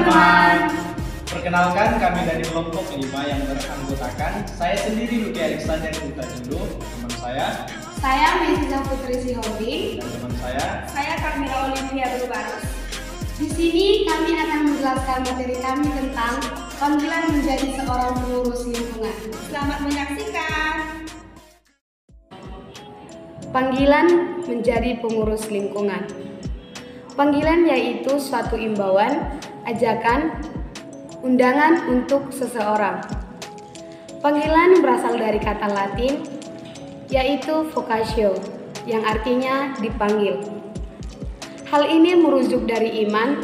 teman-teman. Perkenalkan, kami dari kelompok 5 yang beranggotakan saya sendiri Luki Alexander Putra Jindo, teman Saya Mesiza Putri Sihobi, dan teman saya Kamila Olivia Berbaris. Di sini kami akan menjelaskan materi kami tentang panggilan menjadi seorang pengurus lingkungan. Selamat menyaksikan. Panggilan menjadi pengurus lingkungan. Panggilan yaitu suatu imbauan, ajakan, undangan untuk seseorang. Panggilan berasal dari kata Latin yaitu vocatio, yang artinya dipanggil. Hal ini merujuk dari iman,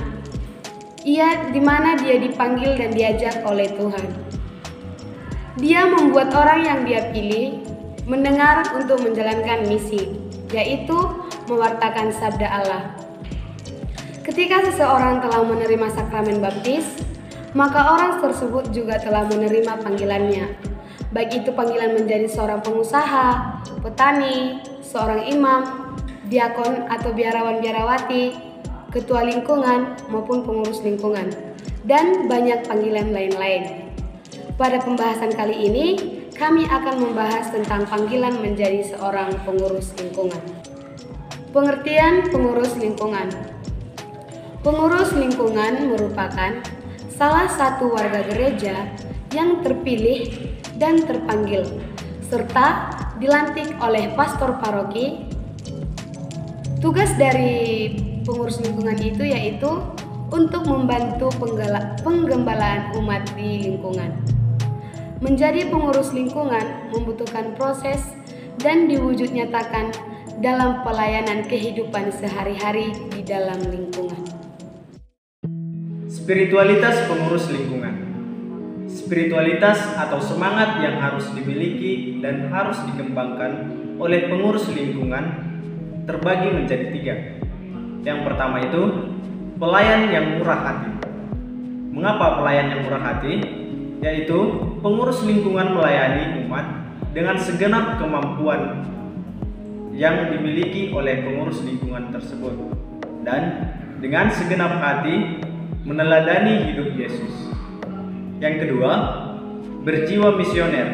di mana dia dipanggil dan diajak oleh Tuhan. Dia membuat orang yang dia pilih mendengar untuk menjalankan misi, yaitu mewartakan sabda Allah. Ketika seseorang telah menerima sakramen baptis, maka orang tersebut juga telah menerima panggilannya, baik itu panggilan menjadi seorang pengusaha, petani, seorang imam, diakon atau biarawan-biarawati, ketua lingkungan maupun pengurus lingkungan, dan banyak panggilan lain-lain. Pada pembahasan kali ini, kami akan membahas tentang panggilan menjadi seorang pengurus lingkungan. Pengertian pengurus lingkungan. Pengurus lingkungan merupakan salah satu warga gereja yang terpilih dan terpanggil, serta dilantik oleh pastor paroki. Tugas dari pengurus lingkungan itu yaitu untuk membantu penggembalaan umat di lingkungan. Menjadi pengurus lingkungan membutuhkan proses dan diwujud nyatakan dalam pelayanan kehidupan sehari-hari di dalam lingkungan. Spiritualitas pengurus lingkungan. Spiritualitas atau semangat yang harus dimiliki dan harus dikembangkan oleh pengurus lingkungan terbagi menjadi 3. Yang pertama itu pelayan yang murah hati. Mengapa pelayan yang murah hati? Yaitu pengurus lingkungan melayani umat dengan segenap kemampuan yang dimiliki oleh pengurus lingkungan tersebut, dan dengan segenap hati meneladani hidup Yesus. Yang kedua, berjiwa misioner.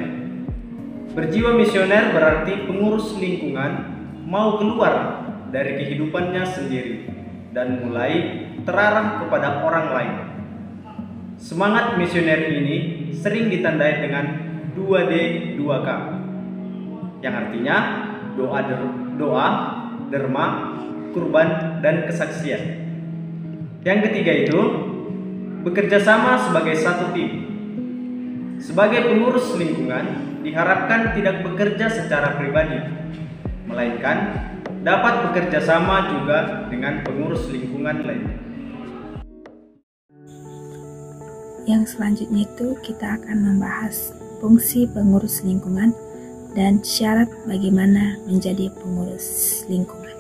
Berjiwa misioner berarti pengurus lingkungan mau keluar dari kehidupannya sendiri dan mulai terarah kepada orang lain. Semangat misioner ini sering ditandai dengan 2D 2K, yang artinya doa, derma, kurban, dan kesaksian. Yang ketiga itu bekerja sama sebagai satu tim. Sebagai pengurus lingkungan diharapkan tidak bekerja secara pribadi, melainkan dapat bekerja sama juga dengan pengurus lingkungan lainnya. Yang selanjutnya itu kita akan membahas fungsi pengurus lingkungan dan syarat bagaimana menjadi pengurus lingkungan.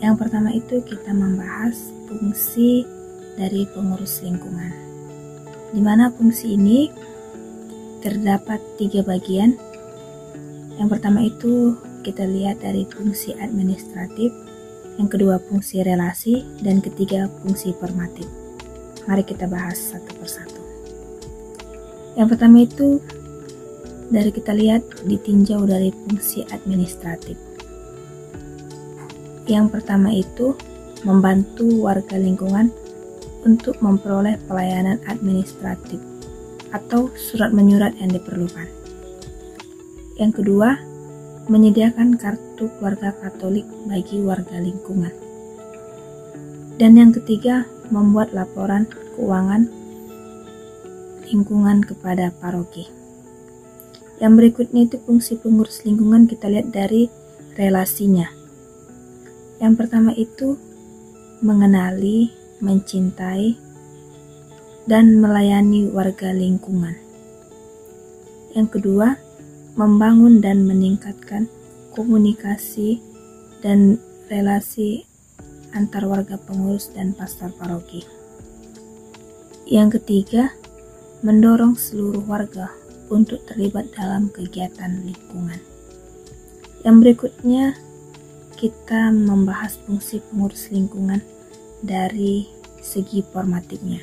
Yang pertama itu kita membahas fungsi dari pengurus lingkungan, di mana fungsi ini terdapat 3 bagian. Yang pertama itu kita lihat dari fungsi administratif, yang kedua fungsi relasi, dan ketiga fungsi formatif. Mari kita bahas satu persatu. Yang pertama itu dari kita lihat ditinjau dari fungsi administratif. Yang pertama itu membantu warga lingkungan untuk memperoleh pelayanan administratif atau surat menyurat yang diperlukan. Yang kedua, menyediakan kartu keluarga Katolik bagi warga lingkungan. Dan yang ketiga, membuat laporan keuangan lingkungan kepada paroki. Yang berikutnya itu fungsi pengurus lingkungan, kita lihat dari relasinya. Yang pertama itu mengenali, mencintai, dan melayani warga lingkungan. Yang kedua, membangun dan meningkatkan komunikasi dan relasi antar warga pengurus dan pastor paroki. Yang ketiga, mendorong seluruh warga untuk terlibat dalam kegiatan lingkungan. Yang berikutnya kita membahas fungsi pengurus lingkungan dari segi formatifnya.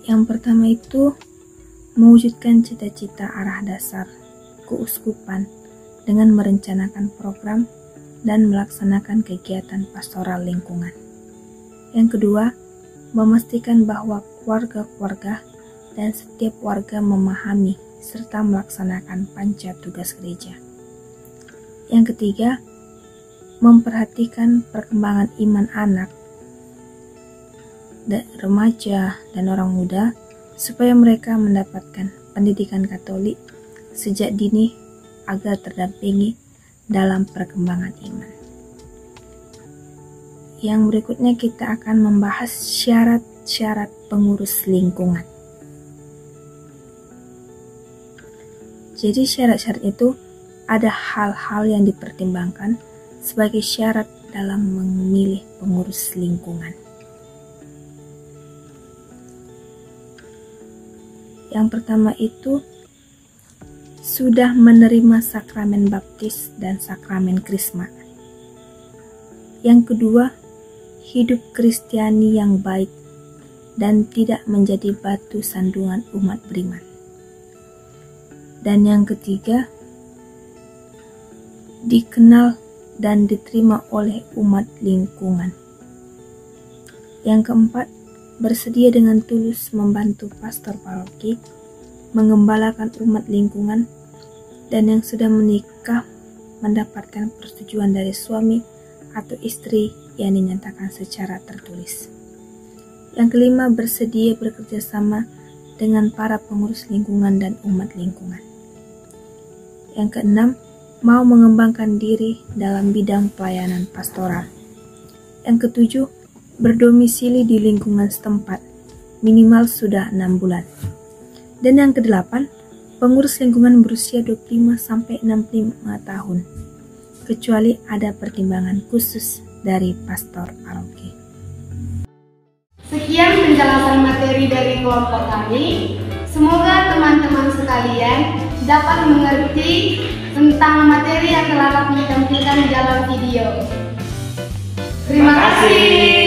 Yang pertama itu mewujudkan cita-cita arah dasar keuskupan dengan merencanakan program dan melaksanakan kegiatan pastoral lingkungan. Yang kedua, memastikan bahwa keluarga-keluarga dan setiap warga memahami serta melaksanakan panca tugas gereja. Yang ketiga, memperhatikan perkembangan iman anak, remaja, dan orang muda supaya mereka mendapatkan pendidikan Katolik sejak dini agar terdampingi dalam perkembangan iman. Yang berikutnya kita akan membahas syarat-syarat pengurus lingkungan. Jadi syarat-syarat itu ada hal-hal yang dipertimbangkan sebagai syarat dalam memilih pengurus lingkungan. Yang pertama itu sudah menerima sakramen baptis dan sakramen krisma. Yang kedua, hidup Kristiani yang baik dan tidak menjadi batu sandungan umat beriman. Dan yang ketiga, dikenal dan diterima oleh umat lingkungan. Yang keempat, bersedia dengan tulus membantu pastor paroki, mengembalakan umat lingkungan, dan yang sudah menikah mendapatkan persetujuan dari suami atau istri yang dinyatakan secara tertulis. Yang kelima, bersedia bekerja sama dengan para pengurus lingkungan dan umat lingkungan. Yang keenam, mau mengembangkan diri dalam bidang pelayanan pastoral. Yang ketujuh, berdomisili di lingkungan setempat, minimal sudah 6 bulan. Dan yang kedelapan, pengurus lingkungan berusia 25-65 tahun, kecuali ada pertimbangan khusus dari pastor paroki. Sekian penjelasan materi dari kelompok kami. Semoga teman-teman sekalian dapat mengerti tentang materi yang telah kami tampilkan dalam video. Terima kasih.